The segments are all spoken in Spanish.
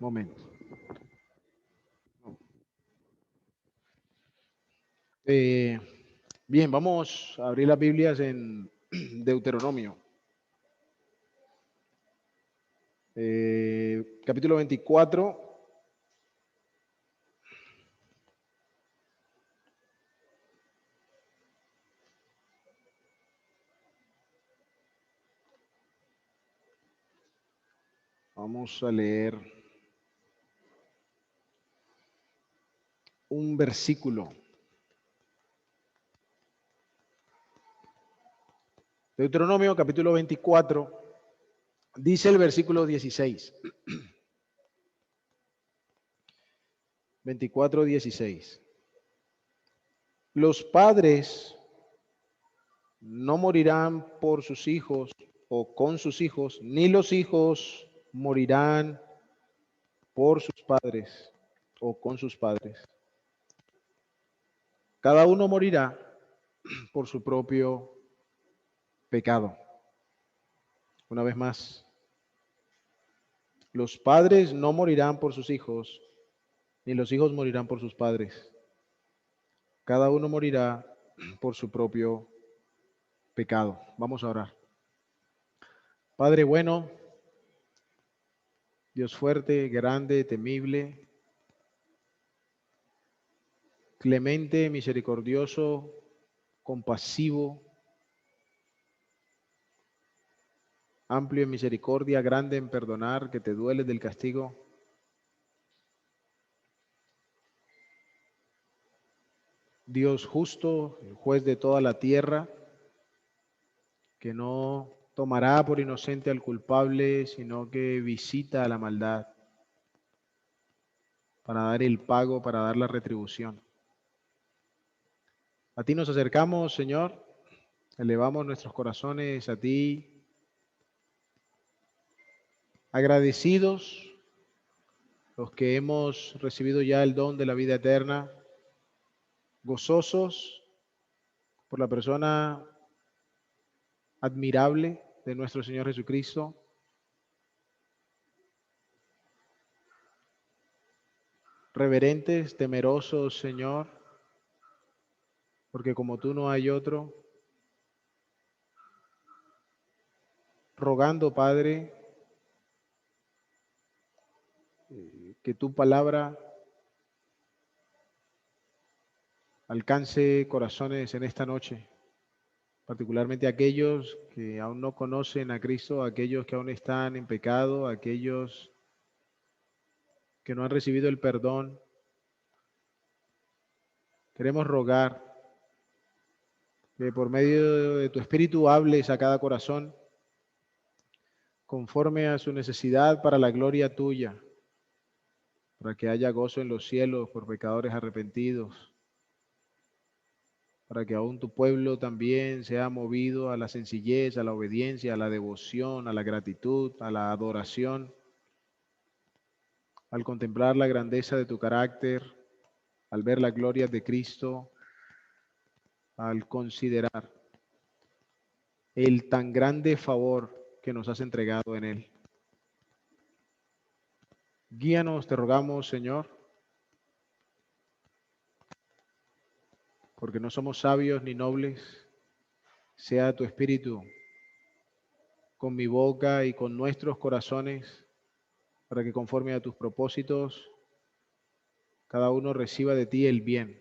Momento. Bien, vamos a abrir las Biblias en Deuteronomio. Capítulo 24. Vamos a leer un versículo. Deuteronomio capítulo 24, dice el versículo 16. 24:16. Los padres no morirán por sus hijos o con sus hijos, ni los hijos morirán por sus padres o con sus padres. Cada uno morirá por su propio pecado. Una vez más, los padres no morirán por sus hijos, ni los hijos morirán por sus padres. Cada uno morirá por su propio pecado. Vamos a orar. Padre bueno, Dios fuerte, grande, temible, clemente, misericordioso, compasivo, amplio en misericordia, grande en perdonar, que te duele del castigo. Dios justo, el juez de toda la tierra, que no tomará por inocente al culpable, sino que visita a la maldad para dar el pago, para dar la retribución. A ti nos acercamos, Señor, elevamos nuestros corazones a ti, agradecidos, los que hemos recibido ya el don de la vida eterna, gozosos por la persona admirable de nuestro Señor Jesucristo, reverentes, temerosos, Señor, porque como tú no hay otro, rogando, Padre, que tu palabra alcance corazones en esta noche, particularmente aquellos que aún no conocen a Cristo, aquellos que aún están en pecado, aquellos que no han recibido el perdón. Queremos rogar que por medio de tu Espíritu hables a cada corazón conforme a su necesidad para la gloria tuya, para que haya gozo en los cielos por pecadores arrepentidos, para que aún tu pueblo también sea movido a la sencillez, a la obediencia, a la devoción, a la gratitud, a la adoración, al contemplar la grandeza de tu carácter, al ver la gloria de Cristo, al considerar el tan grande favor que nos has entregado en Él. Guíanos, te rogamos, Señor, porque no somos sabios ni nobles. Sea tu Espíritu con mi boca y con nuestros corazones, para que conforme a tus propósitos, cada uno reciba de ti el bien.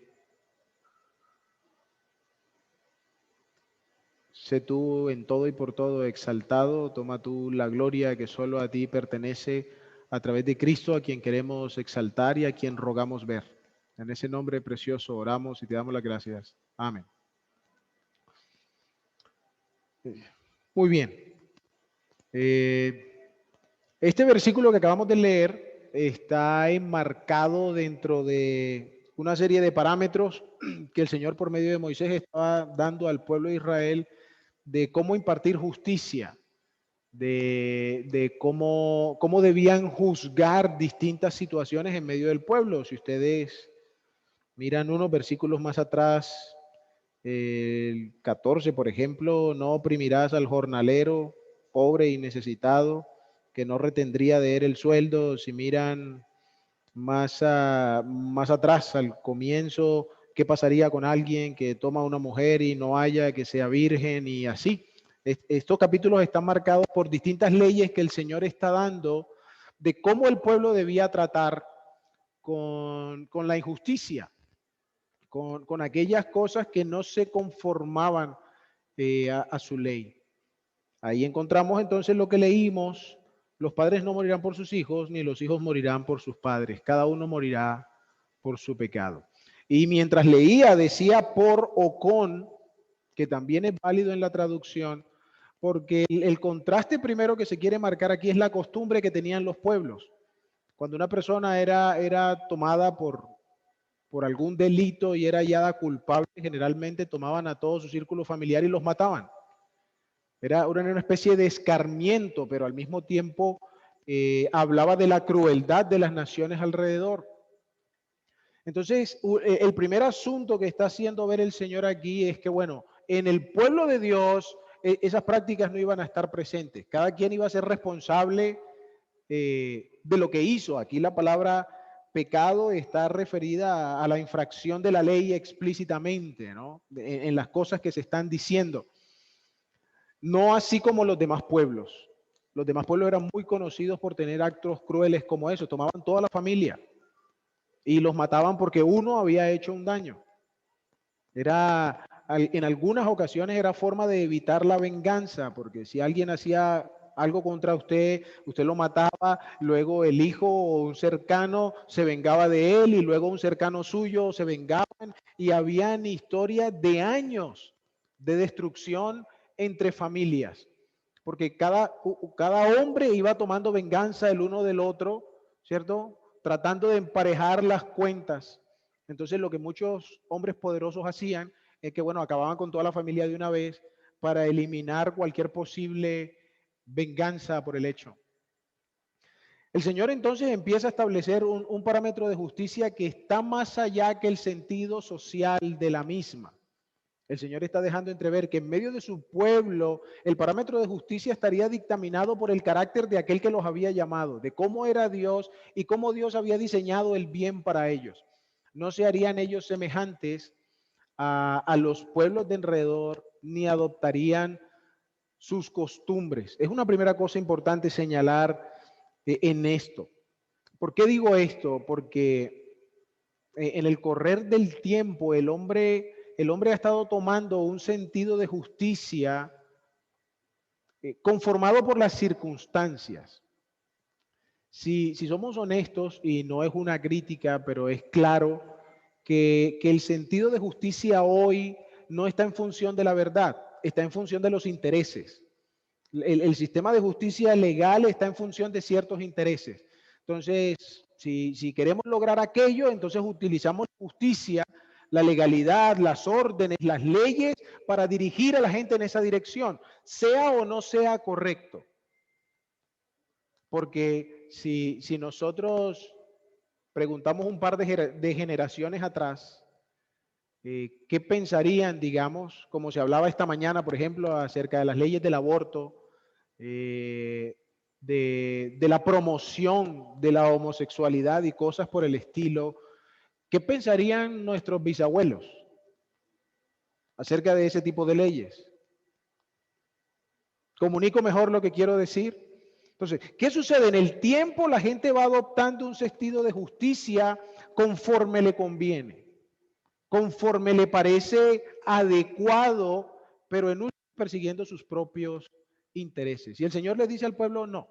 Sé tú en todo y por todo exaltado, toma tú la gloria que solo a ti pertenece a través de Cristo, a quien queremos exaltar y a quien rogamos ver. En ese nombre precioso oramos y te damos las gracias. Amén. Muy bien. Este versículo que acabamos de leer está enmarcado dentro de una serie de parámetros que el Señor por medio de Moisés estaba dando al pueblo de Israel de cómo impartir justicia, de cómo debían juzgar distintas situaciones en medio del pueblo. Si ustedes miran unos versículos más atrás, el 14, por ejemplo, no oprimirás al jornalero, pobre y necesitado, que no retendría de él el sueldo. Si miran más atrás, al comienzo, ¿qué pasaría con alguien que toma a una mujer y no haya que sea virgen y así? Estos capítulos están marcados por distintas leyes que el Señor está dando de cómo el pueblo debía tratar con la injusticia, con aquellas cosas que no se conformaban a su ley. Ahí encontramos entonces lo que leímos: los padres no morirán por sus hijos, ni los hijos morirán por sus padres. Cada uno morirá por su pecado. Y mientras leía, decía por o con, que también es válido en la traducción, porque el contraste primero que se quiere marcar aquí es la costumbre que tenían los pueblos. Cuando una persona era tomada por algún delito y era hallada culpable, generalmente tomaban a todo su círculo familiar y los mataban. Era una especie de escarmiento, pero al mismo tiempo hablaba de la crueldad de las naciones alrededor. Entonces, el primer asunto que está haciendo ver el Señor aquí es que, bueno, en el pueblo de Dios esas prácticas no iban a estar presentes. Cada quien iba a ser responsable de lo que hizo. Aquí la palabra pecado está referida a la infracción de la ley explícitamente, ¿no? En las cosas que se están diciendo. No así como los demás pueblos. Los demás pueblos eran muy conocidos por tener actos crueles como esos. Tomaban toda la familia y los mataban porque uno había hecho un daño. En algunas ocasiones era forma de evitar la venganza, porque si alguien hacía algo contra usted, usted lo mataba, luego el hijo o un cercano se vengaba de él y luego un cercano suyo se vengaban, y habían historias de años de destrucción entre familias, porque cada hombre iba tomando venganza el uno del otro, ¿cierto? Tratando de emparejar las cuentas. Entonces lo que muchos hombres poderosos hacían es que, bueno, acababan con toda la familia de una vez para eliminar cualquier posible venganza por el hecho. El Señor entonces empieza a establecer un parámetro de justicia que está más allá que el sentido social de la misma. El Señor está dejando entrever que en medio de su pueblo el parámetro de justicia estaría dictaminado por el carácter de aquel que los había llamado, de cómo era Dios y cómo Dios había diseñado el bien para ellos. No se harían ellos semejantes a los pueblos de alrededor, ni adoptarían sus costumbres. Es una primera cosa importante señalar en esto. ¿Por qué digo esto? Porque en el correr del tiempo el hombre ha estado tomando un sentido de justicia conformado por las circunstancias. Si somos honestos, y no es una crítica, pero es claro que el sentido de justicia hoy no está en función de la verdad, está en función de los intereses. El sistema de justicia legal está en función de ciertos intereses. Entonces, si queremos lograr aquello, entonces utilizamos justicia, la legalidad, las órdenes, las leyes para dirigir a la gente en esa dirección, sea o no sea correcto. Porque si nosotros preguntamos un par de generaciones atrás, ¿qué pensarían, digamos, como se hablaba esta mañana, por ejemplo, acerca de las leyes del aborto, de la promoción de la homosexualidad y cosas por el estilo? ¿Qué pensarían nuestros bisabuelos acerca de ese tipo de leyes? ¿Comunico mejor lo que quiero decir? Entonces, ¿qué sucede? En el tiempo la gente va adoptando un sentido de justicia conforme le conviene, conforme le parece adecuado, pero en persiguiendo sus propios intereses. Y el Señor le dice al pueblo: no,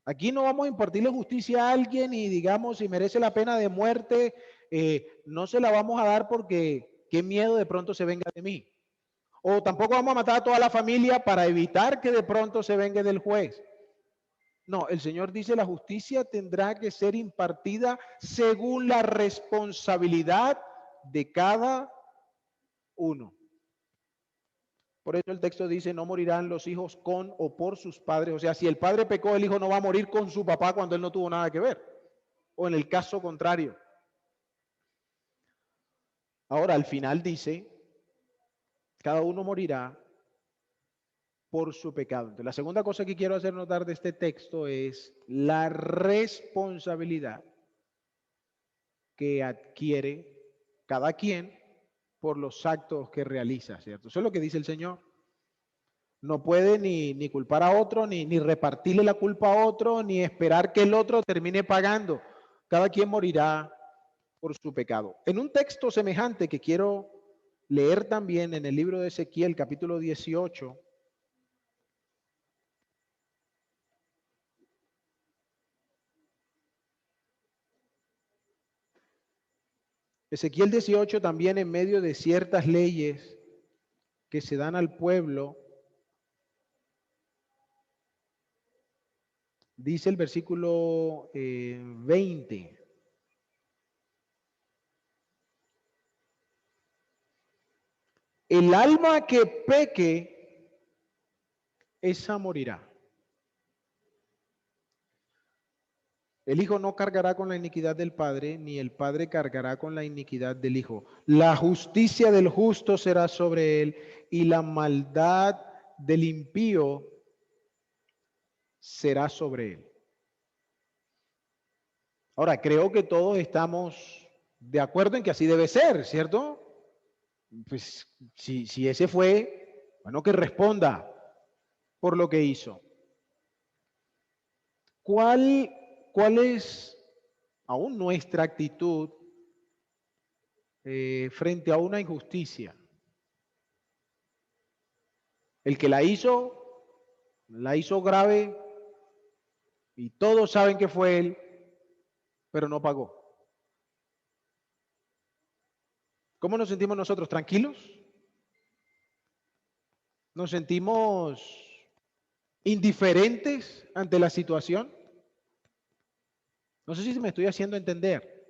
aquí no vamos a impartirle justicia a alguien y, digamos, si merece la pena de muerte, no se la vamos a dar porque qué miedo de pronto se venga de mí. O tampoco vamos a matar a toda la familia para evitar que de pronto se venga del juez. No, el Señor dice: la justicia tendrá que ser impartida según la responsabilidad de cada uno. Por eso el texto dice: no morirán los hijos con o por sus padres. O sea, si el padre pecó, el hijo no va a morir con su papá cuando él no tuvo nada que ver. O en el caso contrario. Ahora, al final dice: cada uno morirá por su pecado. Entonces, la segunda cosa que quiero hacer notar de este texto es la responsabilidad que adquiere cada quien por los actos que realiza, ¿cierto? Eso es lo que dice el Señor. No puede ni culpar a otro, ni repartirle la culpa a otro, ni esperar que el otro termine pagando. Cada quien morirá por su pecado. En un texto semejante que quiero leer también en el libro de Ezequiel, capítulo 18, Ezequiel 18 también en medio de ciertas leyes que se dan al pueblo, dice el versículo 20. El alma que peque, esa morirá. El hijo no cargará con la iniquidad del padre, ni el padre cargará con la iniquidad del hijo. La justicia del justo será sobre él, y la maldad del impío será sobre él. Ahora, creo que todos estamos de acuerdo en que así debe ser, ¿cierto? Pues si ese fue, bueno, que responda por lo que hizo. ¿Cuál es aún nuestra actitud frente a una injusticia? El que la hizo grave y todos saben que fue él, pero no pagó. ¿Cómo nos sentimos nosotros? ¿Tranquilos? ¿Nos sentimos indiferentes ante la situación? No sé si me estoy haciendo entender.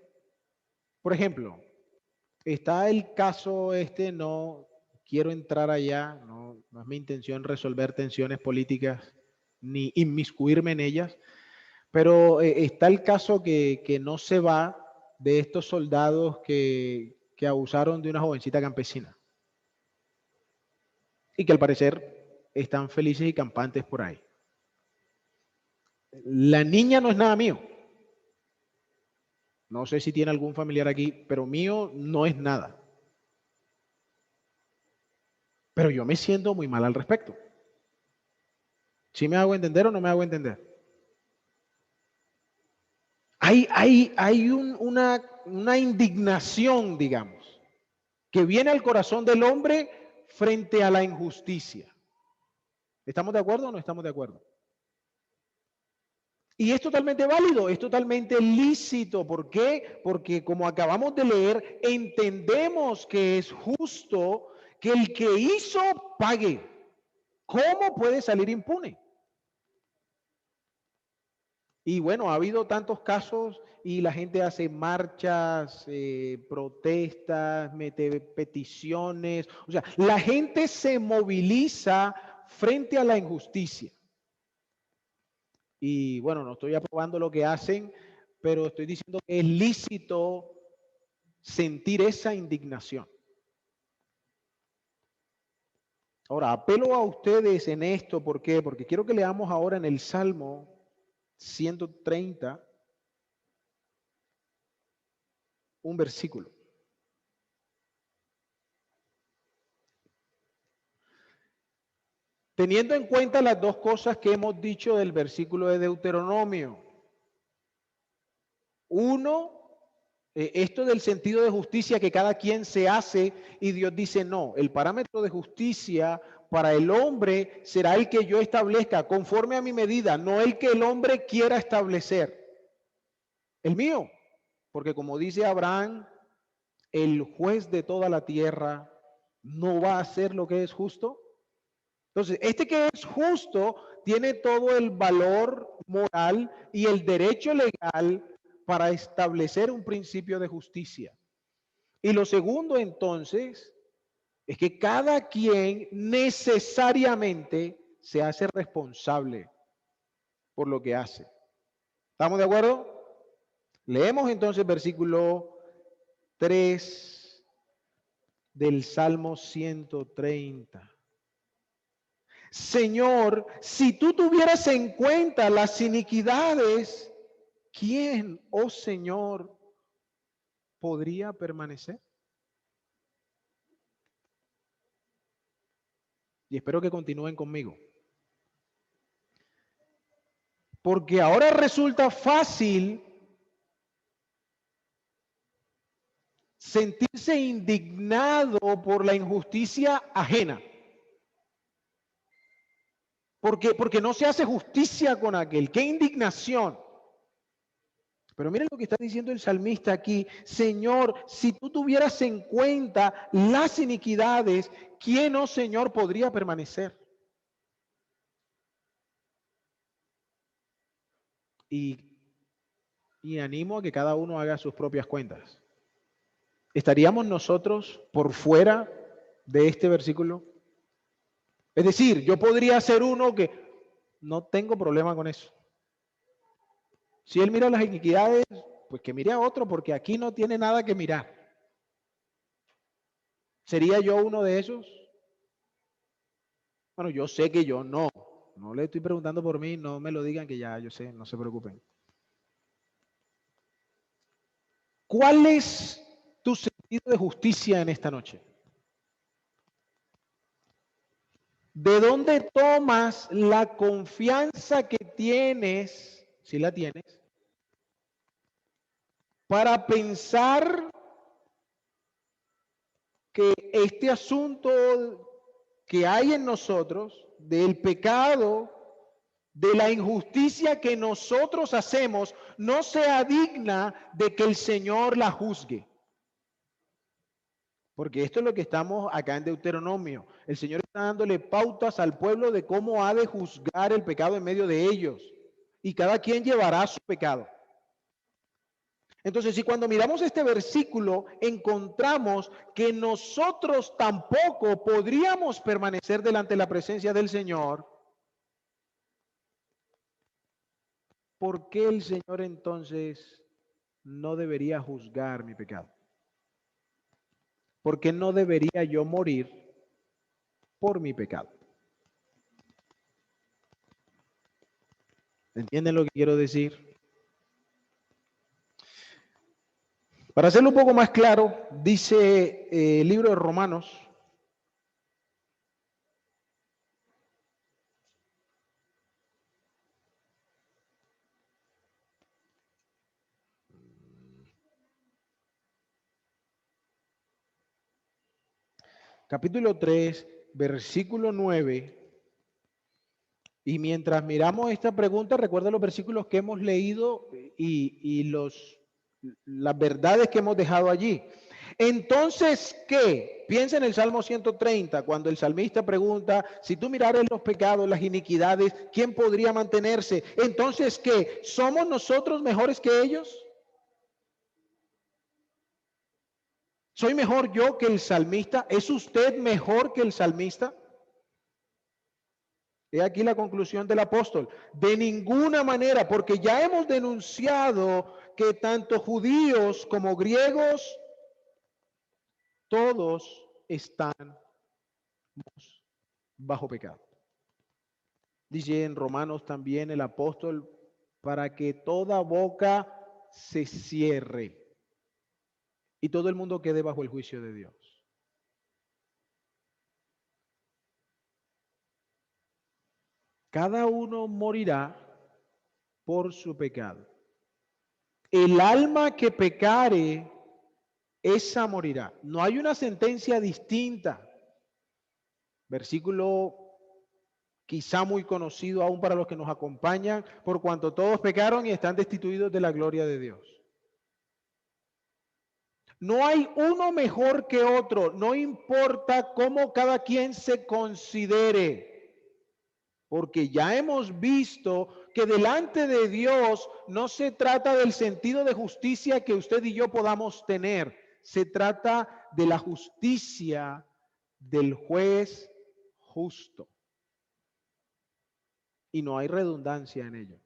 Por ejemplo, está el caso no quiero entrar allá, no es mi intención resolver tensiones políticas ni inmiscuirme en ellas, pero está el caso que no se va de estos soldados que abusaron de una jovencita campesina y que al parecer están felices y campantes por ahí. La niña no es nada mío. No sé si tiene algún familiar aquí, pero mío no es nada. Pero yo me siento muy mal al respecto. ¿Sí me hago entender o no me hago entender? Hay una indignación, digamos, que viene al corazón del hombre frente a la injusticia. ¿Estamos de acuerdo o no estamos de acuerdo? Y es totalmente válido, es totalmente lícito. ¿Por qué? Porque como acabamos de leer, entendemos que es justo que el que hizo pague. ¿Cómo puede salir impune? Y bueno, ha habido tantos casos y la gente hace marchas, protestas, mete peticiones. O sea, la gente se moviliza frente a la injusticia. Y bueno, no estoy aprobando lo que hacen, pero estoy diciendo que es lícito sentir esa indignación. Ahora, apelo a ustedes en esto, ¿por qué? Porque quiero que leamos ahora en el Salmo 130 un versículo. Teniendo en cuenta las dos cosas que hemos dicho del versículo de Deuteronomio. Uno, esto del sentido de justicia que cada quien se hace y Dios dice no, el parámetro de justicia para el hombre será el que yo establezca conforme a mi medida, no el que el hombre quiera establecer. El mío, porque como dice Abraham, el juez de toda la tierra no va a hacer lo que es justo. Entonces, este que es justo tiene todo el valor moral y el derecho legal para establecer un principio de justicia. Y lo segundo, entonces, es que cada quien necesariamente se hace responsable por lo que hace. ¿Estamos de acuerdo? Leemos entonces versículo 3 del Salmo 130. Señor, si tú tuvieras en cuenta las iniquidades, ¿quién, oh Señor, podría permanecer? Y espero que continúen conmigo. Porque ahora resulta fácil sentirse indignado por la injusticia ajena. Porque no se hace justicia con aquel. ¡Qué indignación! Pero miren lo que está diciendo el salmista aquí. Señor, si tú tuvieras en cuenta las iniquidades, ¿quién, oh Señor, podría permanecer? Y animo a que cada uno haga sus propias cuentas. ¿Estaríamos nosotros por fuera de este versículo? Es decir, yo podría ser uno que no tengo problema con eso. Si él mira las iniquidades, pues que mire a otro, porque aquí no tiene nada que mirar. ¿Sería yo uno de esos? Bueno, yo sé que yo no. No le estoy preguntando por mí, no me lo digan que ya, yo sé, no se preocupen. ¿Cuál es tu sentido de justicia en esta noche? ¿De dónde tomas la confianza que tienes, si la tienes, para pensar que este asunto que hay en nosotros, del pecado, de la injusticia que nosotros hacemos, no sea digna de que el Señor la juzgue? Porque esto es lo que estamos acá en Deuteronomio. El Señor está dándole pautas al pueblo de cómo ha de juzgar el pecado en medio de ellos. Y cada quien llevará su pecado. Entonces, si cuando miramos este versículo encontramos que nosotros tampoco podríamos permanecer delante de la presencia del Señor, ¿por qué el Señor entonces no debería juzgar mi pecado? ¿Por qué no debería yo morir por mi pecado? ¿Entienden lo que quiero decir? Para hacerlo un poco más claro, dice el libro de Romanos, capítulo 3, versículo 9. Y mientras miramos esta pregunta, recuerda los versículos que hemos leído y las verdades que hemos dejado allí. Entonces, ¿qué? Piensa en el Salmo 130, cuando el salmista pregunta, si tú mirares los pecados, las iniquidades, ¿quién podría mantenerse? Entonces, ¿qué? ¿Somos nosotros mejores que ellos? ¿Soy mejor yo que el salmista? ¿Es usted mejor que el salmista? He aquí la conclusión del apóstol. De ninguna manera, porque ya hemos denunciado que tanto judíos como griegos, todos están bajo pecado. Dice en Romanos también el apóstol, para que toda boca se cierre y todo el mundo quede bajo el juicio de Dios. Cada uno morirá por su pecado. El alma que pecare, esa morirá. No hay una sentencia distinta. Versículo quizá muy conocido aún para los que nos acompañan, por cuanto todos pecaron y están destituidos de la gloria de Dios. No hay uno mejor que otro, no importa cómo cada quien se considere, porque ya hemos visto que delante de Dios no se trata del sentido de justicia que usted y yo podamos tener, se trata de la justicia del juez justo. Y no hay redundancia en ello.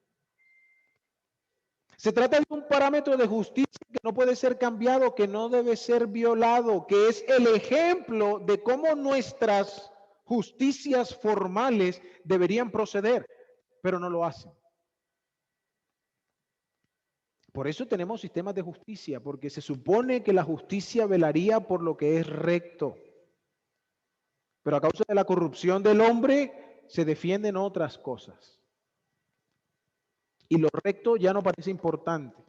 Se trata de un parámetro de justicia que no puede ser cambiado, que no debe ser violado, que es el ejemplo de cómo nuestras justicias formales deberían proceder, pero no lo hacen. Por eso tenemos sistemas de justicia, porque se supone que la justicia velaría por lo que es recto. Pero a causa de la corrupción del hombre, se defienden otras cosas. Y lo recto ya no parece importante.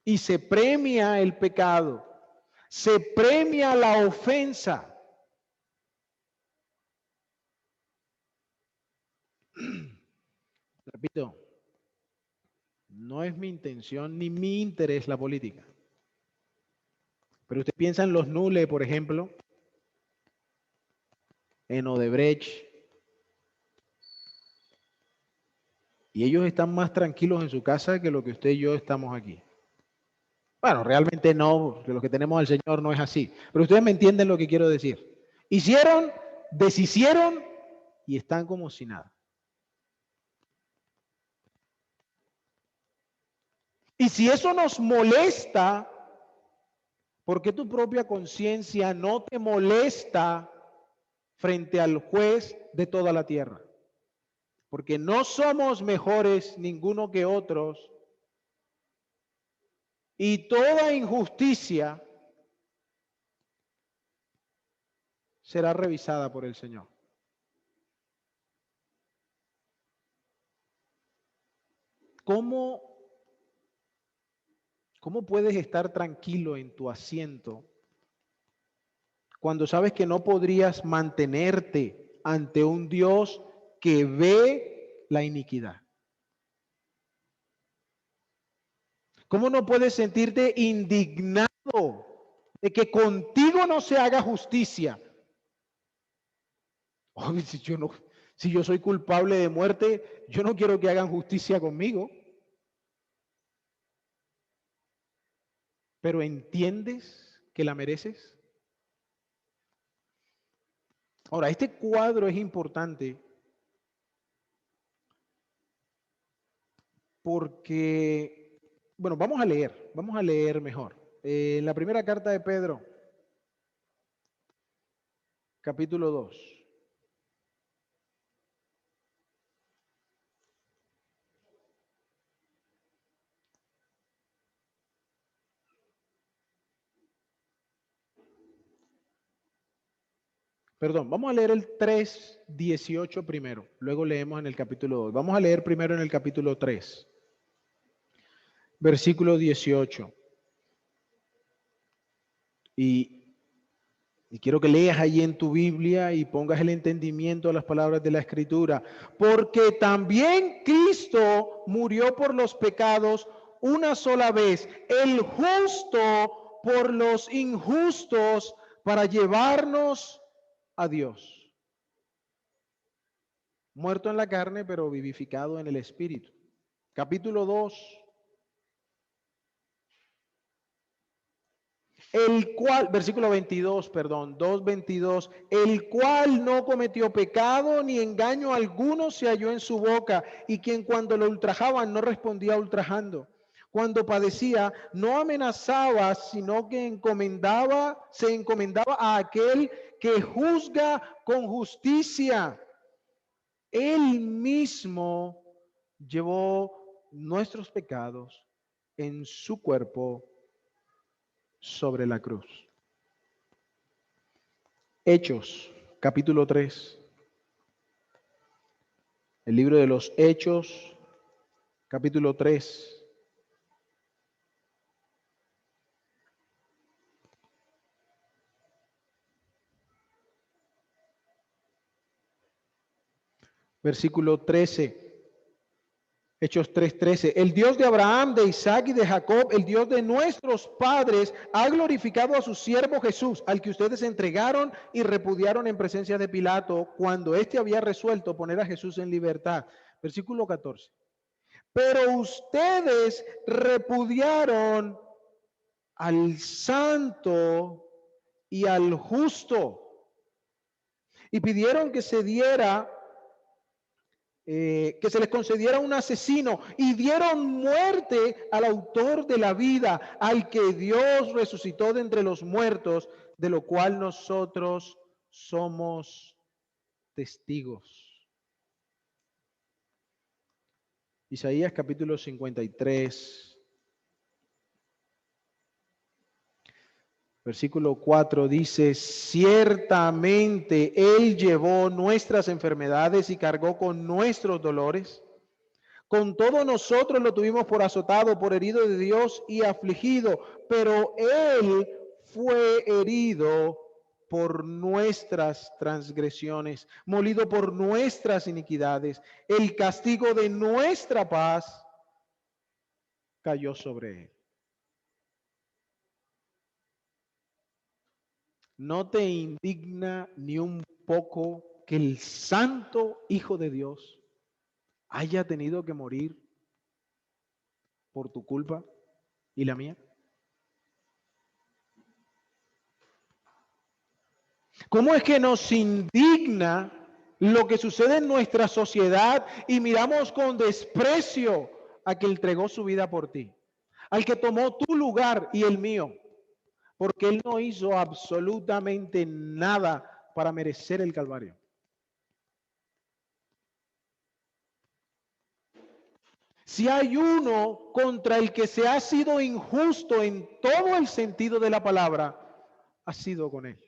Y se premia el pecado. Se premia la ofensa. Repito, no es mi intención ni mi interés la política. Pero usted piensa en los Nule, por ejemplo, en Odebrecht, y ellos están más tranquilos en su casa que lo que usted y yo estamos aquí. Bueno, realmente no, porque lo que tenemos al Señor no es así. Pero ustedes me entienden lo que quiero decir. Hicieron, deshicieron y están como si nada. Y si eso nos molesta, ¿por qué tu propia conciencia no te molesta frente al juez de toda la tierra? Porque no somos mejores ninguno que otros. Y toda injusticia será revisada por el Señor. ¿Cómo puedes estar tranquilo en tu asiento cuando sabes que no podrías mantenerte ante un Dios que ve la iniquidad? ¿Cómo no puedes sentirte indignado de que contigo no se haga justicia? Oh, si yo soy culpable de muerte, yo no quiero que hagan justicia conmigo. Pero ¿entiendes que la mereces? Ahora, este cuadro es importante porque, bueno, vamos a leer mejor. La primera carta de Pedro, capítulo 2. Perdón, vamos a leer el 3:18 primero, luego leemos en el capítulo 2. Vamos a leer primero en el capítulo 3, versículo 18. Y quiero que leas allí en tu Biblia y pongas el entendimiento a las palabras de la Escritura. Porque también Cristo murió por los pecados una sola vez, el justo por los injustos, para llevarnos a Dios. Muerto en la carne, pero vivificado en el Espíritu. Capítulo 2. El cual, versículo 22, perdón, 2:22, el cual no cometió pecado ni engaño alguno se halló en su boca, y quien cuando lo ultrajaban no respondía ultrajando. Cuando padecía, no amenazaba, sino que se encomendaba a aquel que juzga con justicia. Él mismo llevó nuestros pecados en su cuerpo sobre la cruz. Hechos, capítulo 3. El libro de los Hechos, capítulo 3. Versículo 13. Hechos 3:13. El Dios de Abraham, de Isaac y de Jacob, el Dios de nuestros padres, ha glorificado a su siervo Jesús, al que ustedes entregaron y repudiaron en presencia de Pilato, cuando éste había resuelto poner a Jesús en libertad. Versículo 14. Pero ustedes repudiaron al santo y al justo y pidieron que se diera que se les concediera un asesino, y dieron muerte al autor de la vida, al que Dios resucitó de entre los muertos, de lo cual nosotros somos testigos. Isaías capítulo 53, versículo 4 dice, ciertamente Él llevó nuestras enfermedades y cargó con nuestros dolores. Con todo nosotros lo tuvimos por azotado, por herido de Dios y afligido, pero Él fue herido por nuestras transgresiones, molido por nuestras iniquidades. El castigo de nuestra paz cayó sobre Él. ¿No te indigna ni un poco que el santo Hijo de Dios haya tenido que morir por tu culpa y la mía? ¿Cómo es que nos indigna lo que sucede en nuestra sociedad y miramos con desprecio a que entregó su vida por ti, al que tomó tu lugar y el mío, porque Él no hizo absolutamente nada para merecer el Calvario? Si hay uno contra el que se ha sido injusto en todo el sentido de la palabra, ha sido con Él.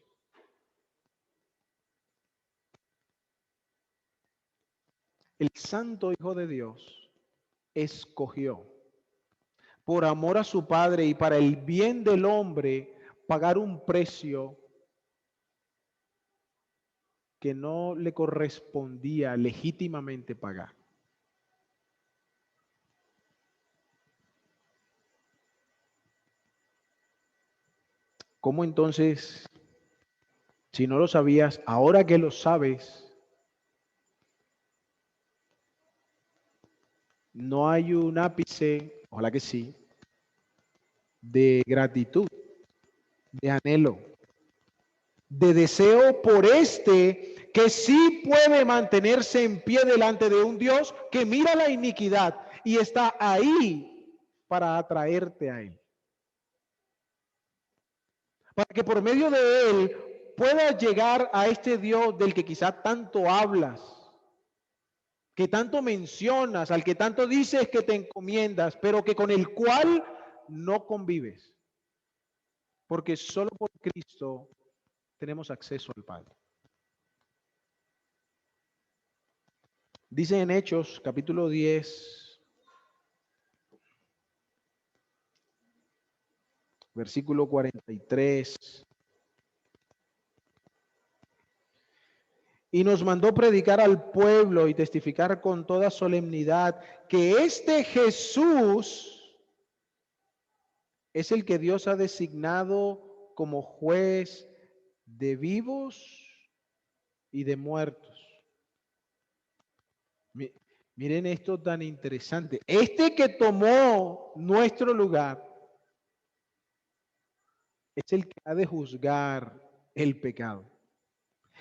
El Santo Hijo de Dios escogió, por amor a su Padre y para el bien del hombre, pagar un precio que no le correspondía legítimamente pagar. ¿Cómo entonces, si no lo sabías, ahora que lo sabes, no hay un ápice, ojalá que sí, de gratitud, de anhelo, de deseo por este que sí puede mantenerse en pie delante de un Dios que mira la iniquidad y está ahí para atraerte a Él? Para que por medio de Él puedas llegar a este Dios del que quizá tanto hablas, que tanto mencionas, al que tanto dices que te encomiendas, pero que con el cual no convives. Porque solo por Cristo tenemos acceso al Padre. Dice en Hechos, capítulo 10, versículo 43. Y nos mandó predicar al pueblo y testificar con toda solemnidad que este Jesús es el que Dios ha designado como juez de vivos y de muertos. Miren esto tan interesante. Este que tomó nuestro lugar es el que ha de juzgar el pecado.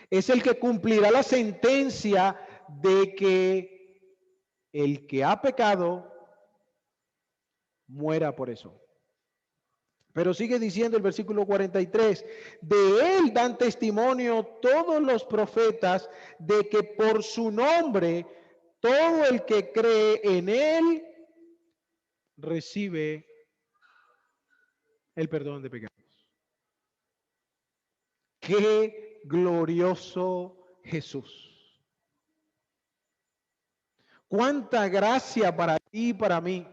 Es el que cumplirá la sentencia de que el que ha pecado muera por eso. Pero sigue diciendo el versículo 43, de él dan testimonio todos los profetas de que por su nombre todo el que cree en él recibe el perdón de pecados. Qué glorioso Jesús. Cuánta gracia para ti y para mí.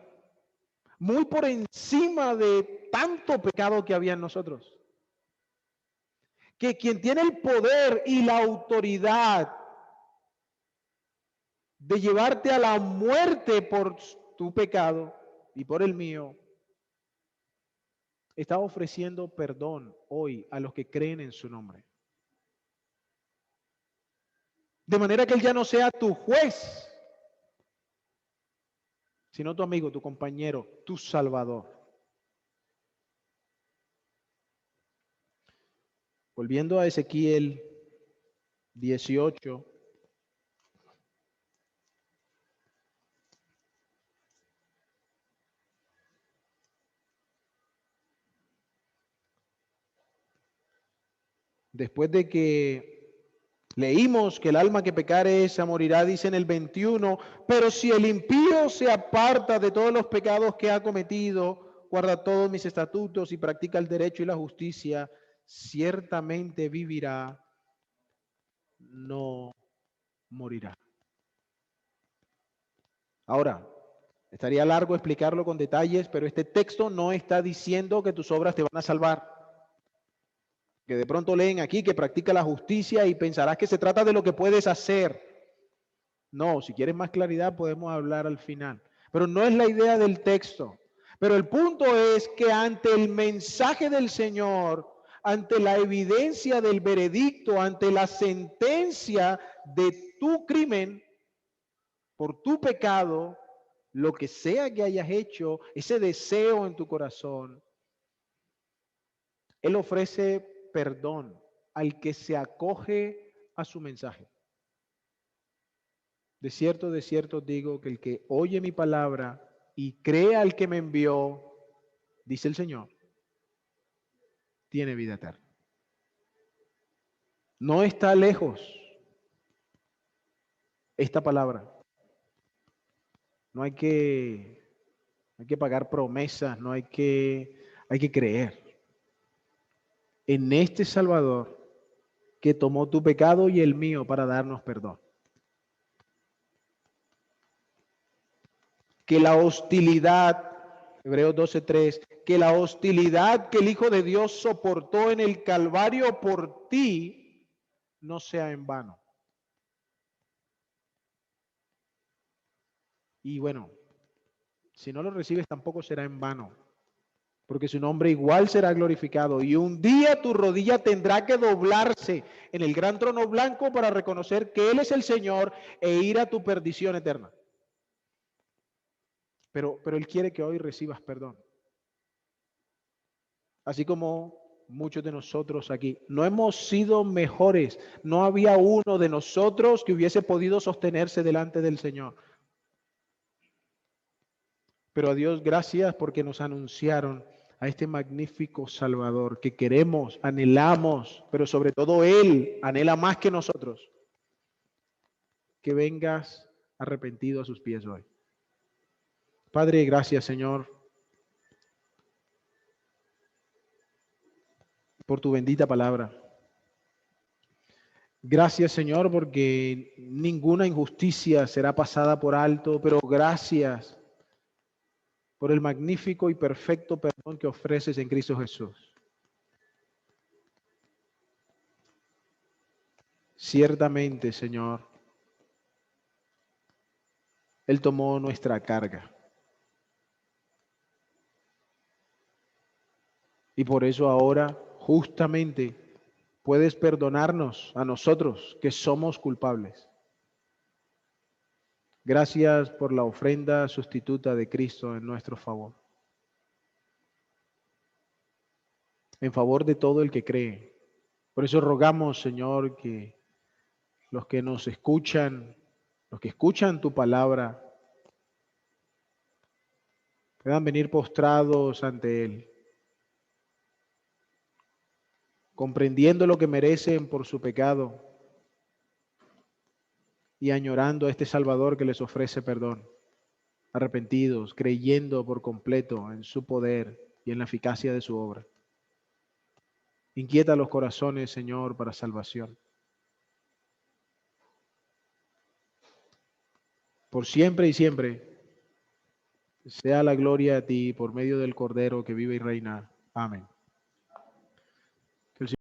Muy por encima de tanto pecado que había en nosotros. Que quien tiene el poder y la autoridad de llevarte a la muerte por tu pecado y por el mío, está ofreciendo perdón hoy a los que creen en su nombre. De manera que Él ya no sea tu juez, sino tu amigo, tu compañero, tu salvador. Volviendo a Ezequiel 18. Después de que Leímos que el alma que pecare esa morirá, dice en el 21, pero si el impío se aparta de todos los pecados que ha cometido, guarda todos mis estatutos y practica el derecho y la justicia, ciertamente vivirá, no morirá. Ahora, estaría largo explicarlo con detalles, pero este texto no está diciendo que tus obras te van a salvar. Que de pronto leen aquí que practica la justicia y pensarás que se trata de lo que puedes hacer. No, si quieres más claridad podemos hablar al final. Pero no es la idea del texto. Pero el punto es que ante el mensaje del Señor, ante la evidencia del veredicto, ante la sentencia de tu crimen, por tu pecado, lo que sea que hayas hecho, ese deseo en tu corazón, Él ofrece perdón al que se acoge a su mensaje. De cierto digo que el que oye mi palabra y cree al que me envió, dice el Señor, tiene vida eterna. No está lejos esta palabra. No hay que pagar promesas, no hay que creer en este Salvador que tomó tu pecado y el mío para darnos perdón. Que la hostilidad, Hebreos 12:3, que la hostilidad que el Hijo de Dios soportó en el Calvario por ti no sea en vano. Y bueno, si no lo recibes tampoco será en vano, porque su nombre igual será glorificado. Y un día tu rodilla tendrá que doblarse en el gran trono blanco para reconocer que Él es el Señor e ir a tu perdición eterna. Pero Él quiere que hoy recibas perdón. Así como muchos de nosotros aquí. No hemos sido mejores. No había uno de nosotros que hubiese podido sostenerse delante del Señor. Pero a Dios gracias porque nos anunciaron a este magnífico Salvador que queremos, anhelamos, pero sobre todo Él anhela más que nosotros. Que vengas arrepentido a sus pies hoy. Padre, gracias Señor por tu bendita palabra. Gracias Señor porque ninguna injusticia será pasada por alto, pero gracias por el magnífico y perfecto perdón que ofreces en Cristo Jesús. Ciertamente, Señor, Él tomó nuestra carga. Y por eso ahora, justamente, puedes perdonarnos a nosotros que somos culpables. Gracias por la ofrenda sustituta de Cristo en nuestro favor. En favor de todo el que cree. Por eso rogamos, Señor, que los que nos escuchan, los que escuchan tu palabra, puedan venir postrados ante Él, comprendiendo lo que merecen por su pecado y añorando a este Salvador que les ofrece perdón, arrepentidos, creyendo por completo en su poder y en la eficacia de su obra. Inquieta los corazones, Señor, para salvación. Por siempre y siempre sea la gloria a ti por medio del Cordero que vive y reina. Amén.